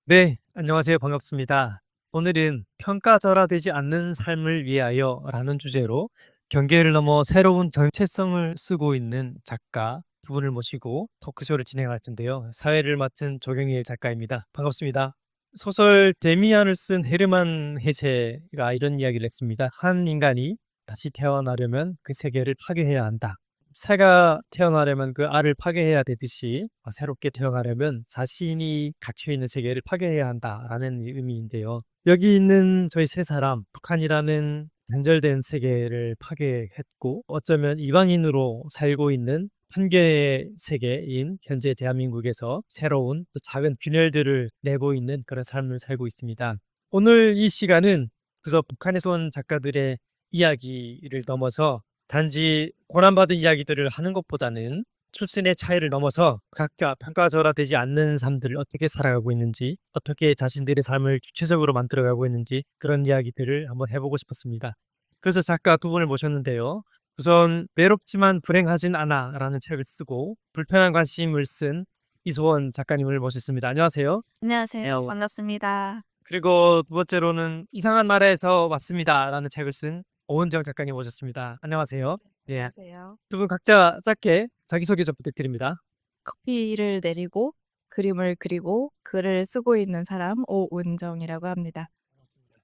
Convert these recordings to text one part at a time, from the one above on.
네, 안녕하세요. 반갑습니다. 오늘은 평가절하되지 않는 삶을 위하여라는 주제로 경계를 넘어 새로운 정체성을 쓰고 있는 작가 두 분을 모시고 토크쇼를 진행할 텐데요. 사회를 맡은 조경일 작가입니다. 반갑습니다. 소설 데미안을 쓴 헤르만 헤세가 이런 이야기를 했습니다. 한 인간이 다시 태어나려면 그 세계를 파괴해야 한다. 새가 태어나려면 그 알을 파괴해야 되듯이 새롭게 태어나려면 자신이 갇혀 있는 세계를 파괴해야 한다라는 의미인데요. 여기 있는 저희 세 사람, 북한이라는 단절된 세계를 파괴했고 어쩌면 이방인으로 살고 있는 한 개의 세계인 현재 대한민국에서 새로운 또 작은 균열들을 내고 있는 그런 삶을 살고 있습니다. 오늘 이 시간은 그저 북한에서 온 작가들의 이야기를 넘어서 단지 고난받은 이야기들을 하는 것보다는 출신의 차이를 넘어서 각자 평가절하되지 않는 삶들을 어떻게 살아가고 있는지, 어떻게 자신들의 삶을 주체적으로 만들어가고 있는지 그런 이야기들을 한번 해보고 싶었습니다. 그래서 작가 두 분을 모셨는데요. 우선 외롭지만 불행하진 않아라는 책을 쓰고 불편한 관심을 쓴 이소원 작가님을 모셨습니다. 안녕하세요. 안녕하세요. 반갑습니다. 그리고 두 번째로는 이상한 나라에서 왔습니다라는 책을 쓴 오은정 작가님 모셨습니다. 안녕하세요. 예. 안녕하세요. 두 분 각자 짧게 자기소개 좀 부탁드립니다. 커피를 내리고 그림을 그리고 글을 쓰고 있는 사람 오은정이라고 합니다.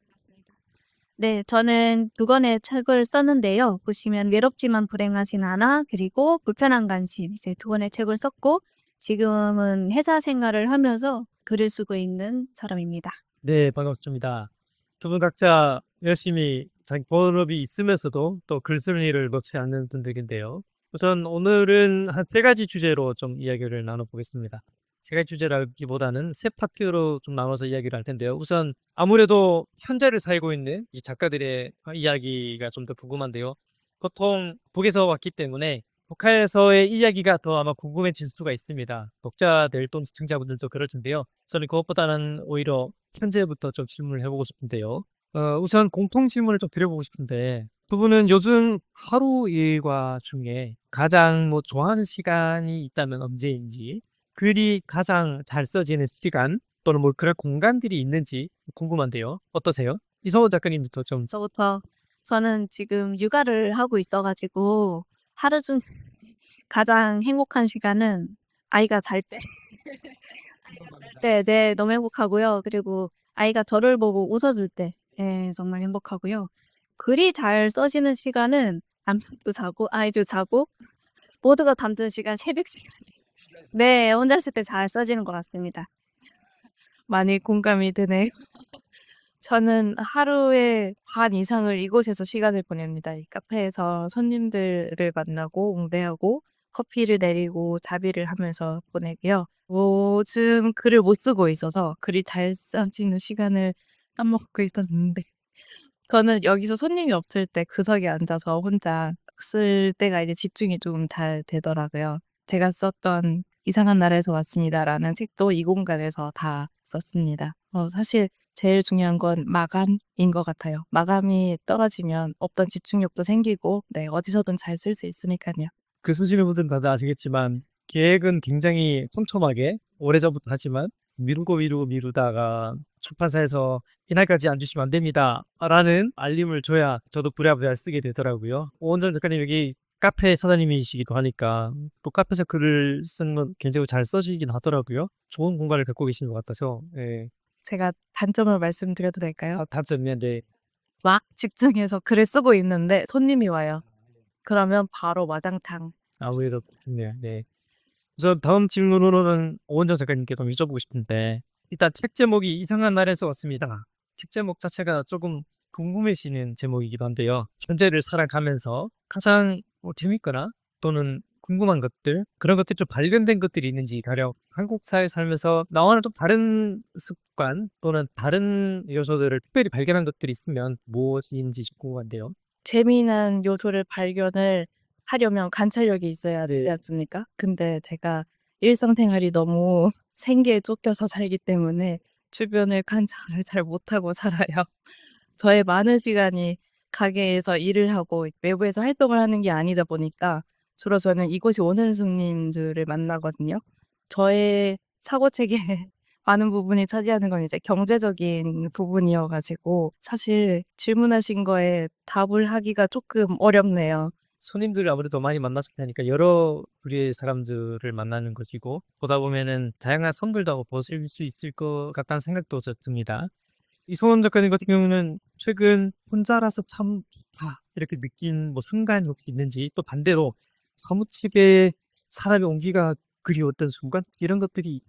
반갑습니다. 네, 저는 두 권의 책을 썼는데요. 보시면 외롭지만 불행하진 않아 그리고 불편한 관심 이제 두 권의 책을 썼고 지금은 회사 생활을 하면서 글을 쓰고 있는 사람입니다. 네, 반갑습니다. 두 분 각자 열심히 자기 본업이 있으면서도 또 글 쓰는 일을 놓지 않는 분들인데요. 우선 오늘은 한 세 가지 주제로 좀 이야기를 나눠보겠습니다. 세 가지 주제라기보다는 세 파트로 좀 나눠서 이야기를 할 텐데요. 우선 아무래도 현재를 살고 있는 이 작가들의 이야기가 좀 더 궁금한데요. 보통 북에서 왔기 때문에 북한에서의 이야기가 더 아마 궁금해질 수가 있습니다. 독자들 또는 시청자분들도 그럴 텐데요. 저는 그것보다는 오히려 현재부터 좀 질문을 해보고 싶은데요. 우선 공통 질문을 좀 드려보고 싶은데, 두 분은 요즘 하루 일과 중에 가장 뭐 좋아하는 시간이 있다면 언제인지, 글이 가장 잘 써지는 시간, 또는 뭐 그런 공간들이 있는지 궁금한데요. 어떠세요? 이성호 작가님부터 좀. 저부터 저는 지금 육아를 하고 있어 가지고 하루 중 가장 행복한 시간은 아이가 잘 때 아이가 잘 때 네 너무 행복하고요. 그리고 아이가 저를 보고 웃어 줄 때 정말 행복하고요. 글이 잘 써지는 시간은 남편도 자고 아이도 자고 모두가 잠든 시간 새벽 시간 네 혼자 있을 때 잘 써지는 것 같습니다. 많이 공감이 되네요. 저는 하루의 반 이상을 이곳에서 시간을 보냅니다. 이 카페에서 손님들을 만나고 응대하고 커피를 내리고 자비를 하면서 보내고요. 요즘 글을 못 쓰고 있어서 글이 잘 써지는 시간을 까먹고 있었는데 저는 여기서 손님이 없을 때 구석에 앉아서 혼자 쓸 때가 이제 집중이 좀 잘 되더라고요. 제가 썼던 이상한 나라에서 왔습니다라는 책도 이 공간에서 다 썼습니다. 사실 제일 중요한 건 마감인 것 같아요. 마감이 떨어지면 없던 집중력도 생기고 네 어디서든 잘 쓸 수 있으니깐요. 글 쓰시는 분들은 다들 아시겠지만 계획은 굉장히 촘촘하게 오래전부터 하지만 미루고 미루다가 출판사에서 "이날까지 안 주시면 안 됩니다."라는 알림을 줘야 저도 부랴부랴 쓰게 되더라고요. 오은정 작가님 여기 카페 사장님이시기도 하니까 또 카페에서 글을 쓰는 건 굉장히 잘 써지긴 하더라고요. 좋은 공간을 갖고 계신 것 같아서 예. 제가 단점을 말씀드려도 될까요? 다점이면 네. 막 집중해서 글을 쓰고 있는데 손님이 와요. 그러면 바로 와장창 아무래도 그렇네요. 네. 우선 다음 질문으로는 오은정 작가님께 좀 여쭤보고 싶은데 일단 책 제목이 이상한 날에서 왔습니다. 책 제목 자체가 조금 궁금해지는 제목이기도 한데요. 현재를 살아가면서 가장 재밌거나 또는 궁금한 것들 그런 것들이 좀 발견된 것들이 있는지 가령 한국 사회 살면서 나와는 좀 다른 습관 또는 다른 요소들을 특별히 발견한 것들이 있으면 무엇인지 좀 궁금한데요. 재미난 요소를 발견을 하려면 관찰력이 있어야 되지 네. 않습니까? 근데 제가 일상생활이 너무 생계에 쫓겨서 살기 때문에 주변을 관찰을 잘 못하고 살아요. 저의 많은 시간이 가게에서 일을 하고 외부에서 활동을 하는 게 아니다 보니까 주로 저는 이곳에 오는 손님들을 만나거든요. 저의 사고체계 많은 부분이 차지하는 건 이제 경제적인 부분이어 가지고 사실 질문하신 거에 답을 하기가 조금 어렵네요. 손님들을 아무래도 많이 만났을 테니까 여러 부류의 사람들을 만나는 것이고 보다 보면은 다양한 선글도 하고 보실 수 있을 것 같다는 생각도 듭니다. 이소원 작가님 같은 경우는 최근 혼자라서 참 좋다 이렇게 느낀 뭐 순간이 혹시 있는지 또 반대로 사무치게 사람의 온기가 그리웠던 순간 이런 것들이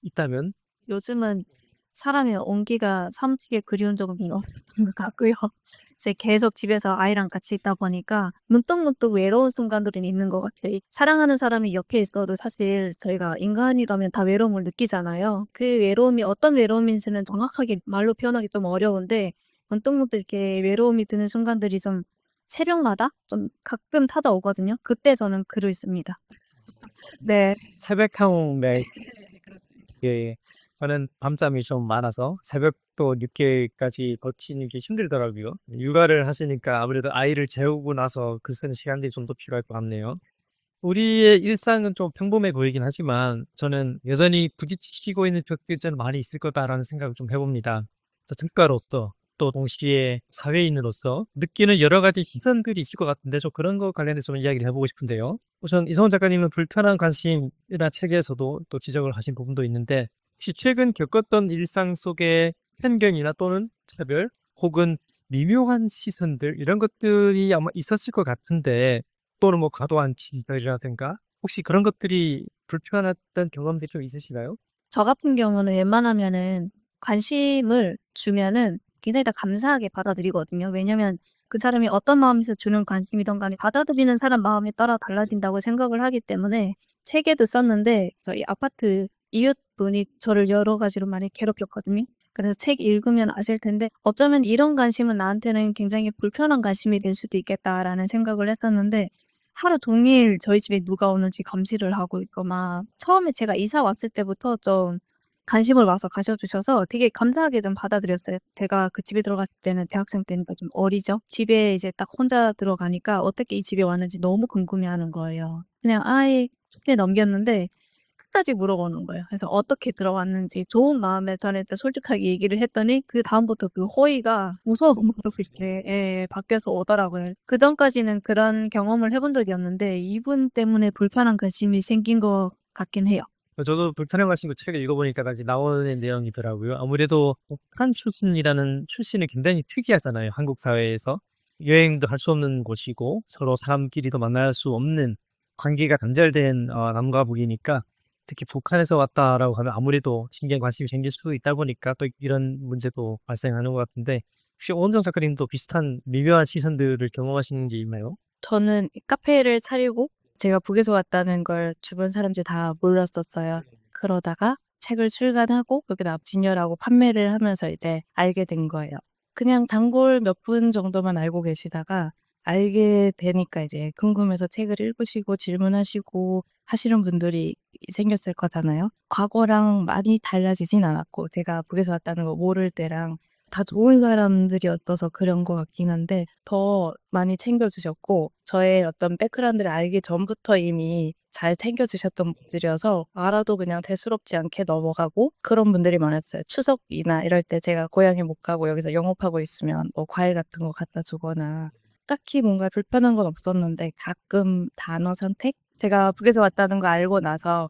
있다면 요즘은 사람의 온기가 사무치게 그리운 적은 별로 없었던 것 같고요. 이제 계속 집에서 아이랑 같이 있다 보니까 문득문득 외로운 순간들은 있는 것 같아요. 사랑하는 사람이 옆에 있어도 사실 저희가 인간이라면 다 외로움을 느끼잖아요. 그 외로움이 어떤 외로움인지는 정확하게 말로 표현하기 좀 어려운데 문득문득 이렇게 외로움이 드는 순간들이 좀 새벽마다 좀 가끔 찾아오거든요. 그때 저는 글을 씁니다. 네. 새벽형 매 그렇습니다. 예. 저는 밤잠이 좀 많아서 새벽도 늦게까지 버티는 게 힘들더라고요. 육아를 하시니까 아무래도 아이를 재우고 나서 글 쓰는 시간들이 좀 더 필요할 것 같네요. 우리의 일상은 좀 평범해 보이긴 하지만 저는 여전히 부딪히고 있는 벽들이 좀 많이 있을 거다라는 생각을 좀 해봅니다. 작가로서 또 동시에 사회인으로서 느끼는 여러 가지 시선들이 있을 것 같은데 좀 그런 거 관련해서 좀 이야기를 해보고 싶은데요. 우선 이성훈 작가님은 불편한 관심이나 책에서도 또 지적을 하신 부분도 있는데 혹시 최근 겪었던 일상 속의 편견이나 또는 차별 혹은 미묘한 시선들 이런 것들이 아마 있었을 것 같은데 또는 뭐 과도한 지적이라든가 혹시 그런 것들이 불편했던 경험들이 좀 있으시나요? 저 같은 경우는 웬만하면은 관심을 주면은 굉장히 다 감사하게 받아들이거든요. 왜냐면 그 사람이 어떤 마음에서 주는 관심이든 간에 받아들이는 사람 마음에 따라 달라진다고 생각을 하기 때문에 책에도 썼는데 저희 아파트 이웃분이 저를 여러 가지로 많이 괴롭혔거든요. 그래서 책 읽으면 아실 텐데 어쩌면 '이런 관심은 나한테는 굉장히 불편한 관심이 될 수도 있겠다.'라는 생각을 했었는데 하루 종일 저희 집에 누가 오는지 감시를 하고 있고 막 처음에 제가 이사 왔을 때부터 좀 관심을 와서 가져 주셔서 되게 감사하게 좀 받아들였어요. 제가 그 집에 들어갔을 때는 대학생 때니까 좀 어리죠. 집에 이제 딱 혼자 들어가니까 어떻게 이 집에 왔는지 너무 궁금해하는 거예요. 그냥 아이 쉽게 넘겼는데 끝까지 물어보는 거예요. 그래서 어떻게 들어왔는지 좋은 마음에 저한테 솔직하게 얘기를 했더니 그다음부터 그 호의가 무서움으로 이렇게 예 바뀌어서 오더라고요. 그전까지는 그런 경험을 해본 적이 없는데 이분 때문에 불편한 관심이 생긴 것 같긴 해요. 저도 불편한 말씀고 책을 읽어보니까 다시 나오는 내용이더라고요. 아무래도 북한 출신이라는 출신이 굉장히 특이하잖아요, 한국 사회에서. 여행도 할 수 없는 곳이고 서로 사람끼리도 만날 수 없는 관계가 단절된 남과 북이니까 특히 북한에서 왔다라고 하면 아무래도 신경 관심이 생길 수도 있다 보니까 또 이런 문제도 발생하는 것 같은데 혹시 오은정 작가님도 비슷한 미묘한 시선들을 경험하시는 게 있나요? 저는 이 카페를 차리고 제가 북에서 왔다는 걸 주변 사람들이 다 몰랐었어요. 그러다가 책을 출간하고 거기다 앞진열하고 판매를 하면서 이제 알게 된 거예요. 그냥 단골 몇 분 정도만 알고 계시다가 알게 되니까 이제 궁금해서 책을 읽으시고 질문하시고 하시는 분들이 생겼을 거잖아요. 과거랑 많이 달라지진 않았고 제가 북에서 왔다는 거 모를 때랑 다 좋은 사람들이었어서 그런 것 같긴 한데 더 많이 챙겨 주셨고 저의 어떤 백그라운드를 알기 전부터 이미 잘 챙겨 주셨던 분들이어서 알아도 그냥 대수롭지 않게 넘어가고 그런 분들이 많았어요. 추석이나 이럴 때 제가 고향에 못 가고 여기서 영업하고 있으면 뭐 과일 같은 거 갖다 주거나 딱히 뭔가 불편한 건 없었는데 가끔 단어 선택? 제가 북에서 왔다는 거 알고 나서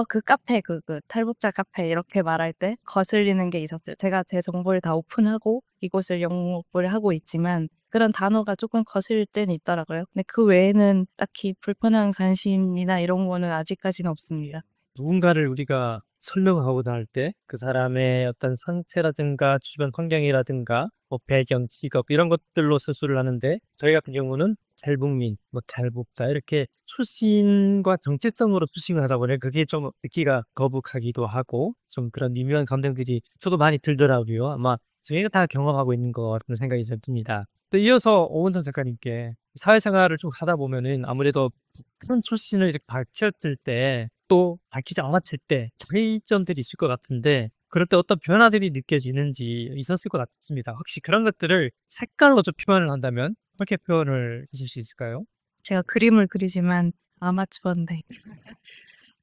그 카페 탈북자 카페 이렇게 말할 때 거슬리는 게 있었어요. 제가 제 정보를 다 오픈하고 이곳을 영업을 하고 있지만 그런 단어가 조금 거슬릴 때는 있더라고요. 근데 그 외에는 딱히 불편한 관심이나 이런 거는 아직까지는 없습니다. 누군가를 우리가 설명하고자 할 때 그 사람의 어떤 상태라든가 주변 환경이라든가 뭐 배경, 직업 이런 것들로 서술을 하는데 저희 같은 경우는 탈북민, 뭐 탈북자 이렇게 출신과 정체성으로 수식을 하다 보니 그게 좀 듣기가 거북하기도 하고 좀 그런 미묘한 감정들이 저도 많이 들더라고요. 아마 저희가 다 경험하고 있는 것 같은 생각이 좀 듭니다. 또 이어서 오은정 작가님께 사회생활을 좀 하다 보면은 아무래도 북한 출신을 이렇게 밝혔을 때 또 밝히지 않았을 때 차이점들이 있을 것 같은데 그럴 때 어떤 변화들이 느껴지는지 있었을 것 같습니다. 혹시 그런 것들을 색깔로 좀 표현을 한다면 어떻게 표현을 하실 수 있을까요? 제가 그림을 그리지만 아마추어인데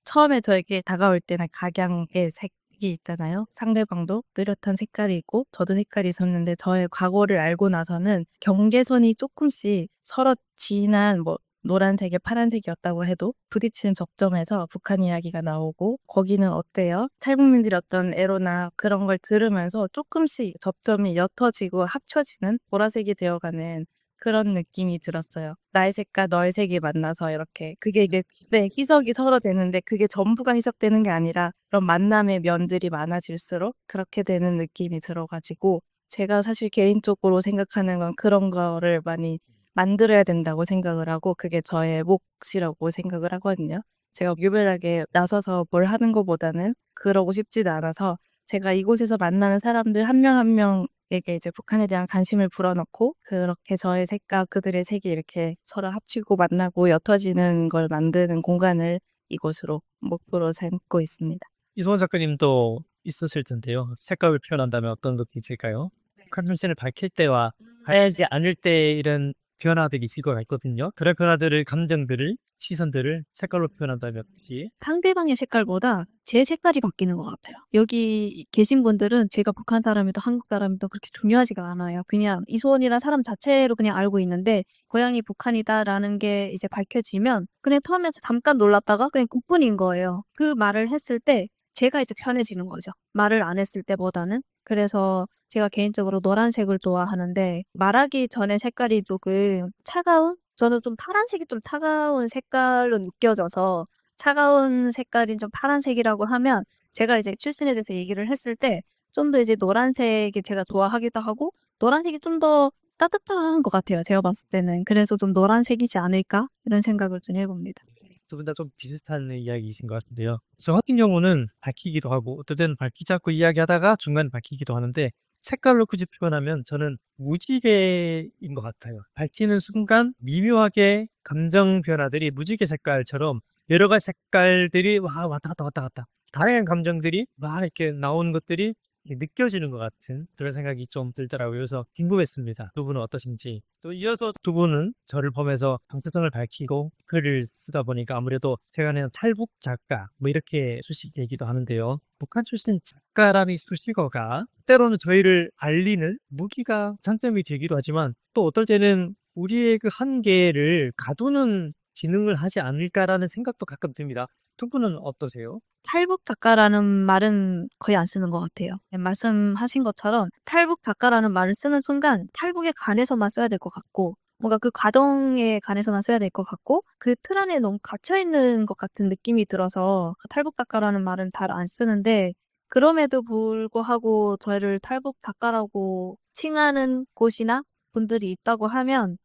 처음에 저에게 다가올 때는 각양의 색 색이 있잖아요. 상대방도 뚜렷한 색깔이 있고 저도 색깔이 있었는데 저의 과거를 알고 나서는 경계선이 조금씩 서로 진한 노란색에 파란색이었다고 해도 부딪히는 접점에서 북한 이야기가 나오고 거기는 어때요? 탈북민들이 어떤 애로나 그런 걸 들으면서 조금씩 접점이 옅어지고 합쳐지는 보라색이 되어가는 그런 느낌이 들었어요. 나의 색과 너의 색이 만나서 이렇게 그게 이제 네, 희석이 서로 되는데 그게 전부가 희석되는 게 아니라 그런 만남의 면들이 많아질수록 그렇게 되는 느낌이 들어가지고 제가 사실 개인적으로 생각하는 건 그런 거를 많이 만들어야 된다고 생각을 하고 그게 저의 몫이라고 생각을 하거든요. 제가 유별나게 나서서 뭘 하는 것보다는 그러고 싶지도 않아서 제가 이곳에서 만나는 사람들 한 명 한 명에게 이제 북한에 대한 관심을 불어넣고 그렇게 저의 색과 그들의 색이 이렇게 서로 합치고 만나고 옅어지는 걸 만드는 공간을 이곳으로 목표로 삼고 있습니다. 이소원 작가님도 있으실 텐데요. 색감을 표현한다면 어떤 것이 있을까요? 북한 출신을 밝힐 때와 밝히지 않을 때 이런 변화들이 있을 것 같거든요. 그런 변화들을, 감정들을, 시선들을 색깔로 표현한다면 혹시 상대방의 색깔보다 제 색깔이 바뀌는 것 같아요. 여기 계신 분들은 제가 북한 사람이든 한국 사람이든 그렇게 중요하지가 않아요. 그냥 이소원이라는 사람 자체로 그냥 알고 있는데 고향이 북한이다라는 게 이제 밝혀지면 그냥 처음에 잠깐 놀랐다가 그냥 그뿐인 거예요. 그 말을 했을 때 제가 이제 편해지는 거죠. 말을 안 했을 때보다는. 그래서 제가 개인적으로 노란색을 좋아하는데 말하기 전에 색깔이 조금 차가운? 저는 좀 파란색이 좀 차가운 색깔로 느껴져서 차가운 색깔인 좀 파란색이라고 하면 제가 이제 출신에 대해서 얘기를 했을 때 좀 더 이제 노란색이 제가 좋아하기도 하고 노란색이 좀 더 따뜻한 것 같아요. 제가 봤을 때는. 그래서 좀 '노란색이지 않을까?' 이런 생각을 좀 해 봅니다. 두 분 다 좀 비슷한 이야기이신 것 같은데요. 저 같은 경우는 밝히기도 하고 어떨 때는 밝히지 않고 이야기하다가 중간에 밝히기도 하는데 색깔로 굳이 표현하면 저는 무지개인 것 같아요. 밝히는 순간 미묘하게 감정 변화들이 무지개 색깔처럼 여러 가지 색깔들이 왔다 갔다 왔다 갔다 다양한 감정들이 막 이렇게 나오는 것들이 느껴지는 것 같은 그런 생각이 좀 들더라고요. 그래서 궁금했습니다. 두 분은 어떠신지. 또 이어서 두 분은 저를 보면서 정체성을 밝히고 글을 쓰다 보니까 아무래도 최근에는 탈북 작가 뭐 이렇게 수식 얘기도 하는데요. 북한 출신 작가라는 이 수식어가 때로는 저희를 알리는 무기가 장점이 되기도 하지만 또 어떨 때는 우리의 그 한계를 가두는 기능을 하지 않을까라는 생각도 가끔 듭니다. 두 분은 어떠세요? 탈북 작가라는 말은 거의 안 쓰는 것 같아요. 네, 말씀하신 것처럼 탈북 작가라는 말을 쓰는 순간 탈북에 관해서만 써야 될 것 같고 뭔가 그 과정에 관해서만 써야 될 것 같고 그 틀 안에 너무 갇혀 있는 것 같은 느낌이 들어서 탈북 작가라는 말은 잘 안 쓰는데 그럼에도 불구하고 저를 탈북 작가라고 칭하는 곳이나 분들이 있다고 하면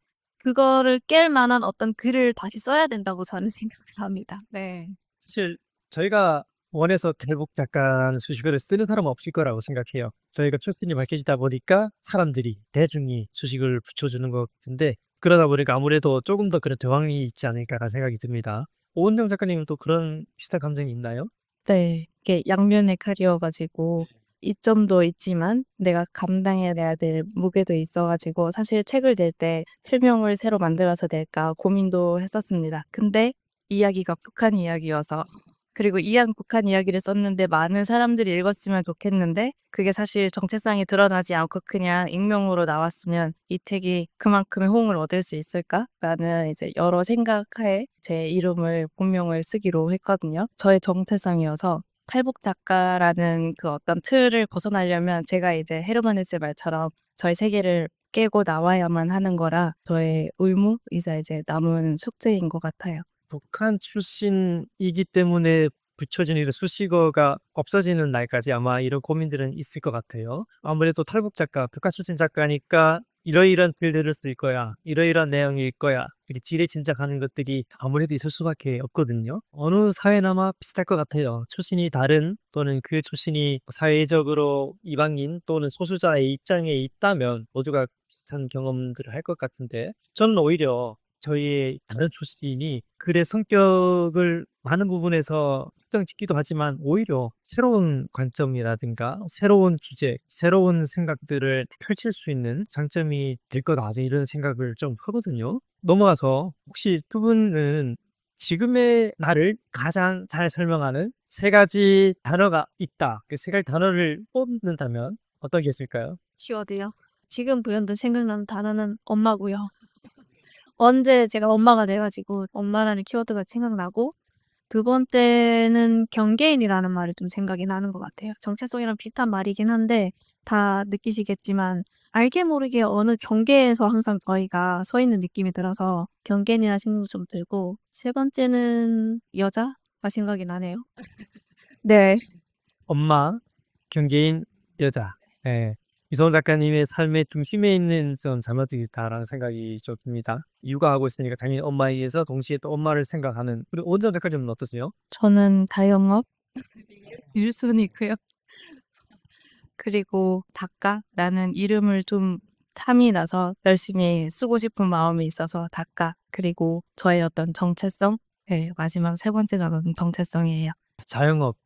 그거를 깰 만한 어떤 글을 다시 써야 된다고 저는 생각을 합니다. 네. 사실 저희가 원해서 탈북 작가라는 수식어를 쓰는 사람은 없을 거라고 생각해요. 저희가 출신이 밝혀지다 보니까 사람들이 대중이 수식을 붙여주는 것 같은데 그러다 보니까 아무래도 조금 더 그런 저항이 있지 않을까라는 생각이 듭니다. 오은정 작가님은 또 그런 비슷한 감정이 있나요? 네. 이게 양면의 칼이어가지고 이점도 있지만 내가 감당해내야 될 무게도 있어가지고 사실 책을 낼 때 필명을 새로 만들어서 낼까 고민도 했었습니다. 근데 이야기가 북한 이야기여서 그리고 이한 북한 이야기를 썼는데 많은 사람들이 읽었으면 좋겠는데 그게 사실 정체성이 드러나지 않고 그냥 익명으로 나왔으면 이 책이 그만큼의 호응을 얻을 수 있을까라는 이제 여러 생각하에 제 이름을 본명을 쓰기로 했거든요. 저의 정체성이어서 탈북 작가라는 그 어떤 틀을 벗어나려면 제가 이제 헤르만 헤세 말처럼 저의 세계를 깨고 나와야만 하는 거라 저의 의무이자 이제 남은 숙제인 것 같아요. 북한 출신이기 때문에 붙여진 이런 수식어가 없어지는 날까지 아마 이런 고민들은 있을 것 같아요. 아무래도 탈북 작가, 북한 출신 작가니까 이러이러한 글들을 쓸 거야, 이러이러한 내용일 거야, 이렇게 지레짐작하는 것들이 아무래도 있을 수밖에 없거든요. 어느 사회나 아마 비슷할 것 같아요. 출신이 다른 또는 그 출신이 사회적으로 이방인 또는 소수자의 입장에 있다면 모두가 비슷한 경험들을 할 것 같은데 저는 오히려 저희의 다른 출신이 글의 성격을 많은 부분에서 특정짓기도 하지만 오히려 새로운 관점이라든가 새로운 주제, 새로운 생각들을 펼칠 수 있는 장점이 될 거다 이런 생각을 좀 하거든요. 넘어가서 혹시 두 분은 지금의 나를 가장 잘 설명하는 세 가지 단어가 있다. 그 세 가지 단어를 뽑는다면 어떤 게 있을까요? 키워드요. 지금 불현듯 생각나는 단어는 엄마고요. 언제 제가 엄마가 돼 가지고 엄마라는 키워드가 생각나고 두 번째는 경계인이라는 말이 좀 생각이 나는 것 같아요. 정체성이랑 비슷한 말이긴 한데 다 느끼시겠지만 알게 모르게 어느 경계에서 항상 저희가 서 있는 느낌이 들어서 경계인이라는 생각도 좀 들고 세 번째는 여자가 생각이 나네요. 네. 엄마, 경계인, 여자. 예. 이소은 작가님의 삶의 중심에 있는 좀 자녀들이다라는 생각이 좀 듭니다. 육아하고 있으니까 당연히 엄마에 의해서 동시에 또 엄마를 생각하는. 그리고 오은정 작가님은 어떠세요? 저는 자영업 1순위고요. 그리고 작가라는 이름을 좀 탐이 나서 열심히 쓰고 싶은 마음이 있어서 작가. 그리고 저의 어떤 정체성. 네, 마지막 세 번째 단어는 정체성이에요. 자영업,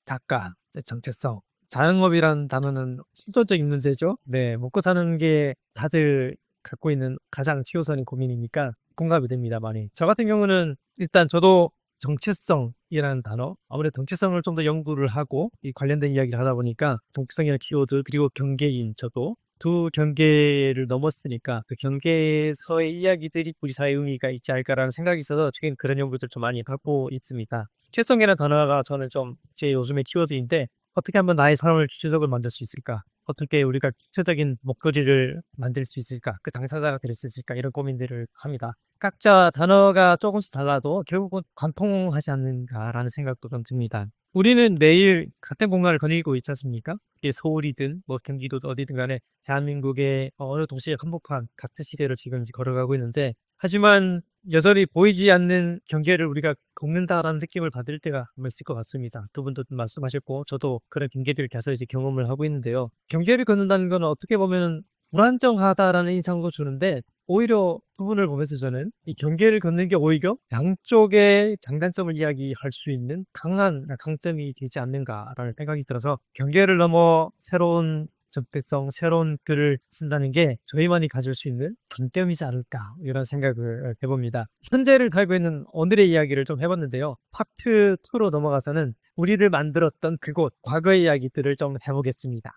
작가, 정체성. 자영업이라는 단어는 실존적인 문제죠. 네, 먹고 사는 게 다들 갖고 있는 가장 최우선인 고민이니까 공감이 됩니다, 많이. 저 같은 경우는 일단 저도 정체성이라는 단어, 아무래도 정체성을 좀 더 연구를 하고 이 관련된 이야기를 하다 보니까 정체성이라는 키워드 그리고 경계인 저도 두 경계를 넘었으니까 그 경계에서의 이야기들이 우리 사회에 의미가 있지 않을까라는 생각이 있어서 최근 그런 연구들 좀 많이 받고 있습니다. 최성이라는 단어가 저는 좀 제 요즘의 키워드인데 어떻게 하면 나의 삶을 주체적으로 만들 수 있을까? 어떻게 우리가 구체적인 목소리를 만들 수 있을까? 그 당사자가 될 수 있을까? 이런 고민들을 합니다. 각자 단어가 조금씩 달라도 결국은 관통하지 않는가라는 생각도 좀 듭니다. 우리는 매일 같은 공간을 거닐고 있지 않습니까? 이게 서울이든 뭐 경기도든 어디든 간에 대한민국의 어느 도시에 한복판 같은 시대를 지금 걸어가고 있는데 하지만 여전히 보이지 않는 경계를 우리가 걷는다라는 느낌을 받을 때가 한번 있을 것 같습니다. 두 분도 말씀하셨고 저도 그런 경계를 계속 이제 경험을 하고 있는데요. 경계를 걷는다는 건 어떻게 보면 불안정하다라는 인상도 주는데 오히려 두 분을 보면서 저는 이 경계를 걷는 게 오히려 양쪽의 장단점을 이야기할 수 있는 강한 강점이 되지 않는가라는 생각이 들어서 경계를 넘어 새로운 접근성, 새로운 글을 쓴다는 게 저희만이 가질 수 있는 장점이지 않을까 이런 생각을 해봅니다. 현재를 살고 있는 오늘의 이야기를 좀 해봤는데요. 파트 2로 넘어가서는 우리를 만들었던 그곳, 과거의 이야기들을 좀 해보겠습니다.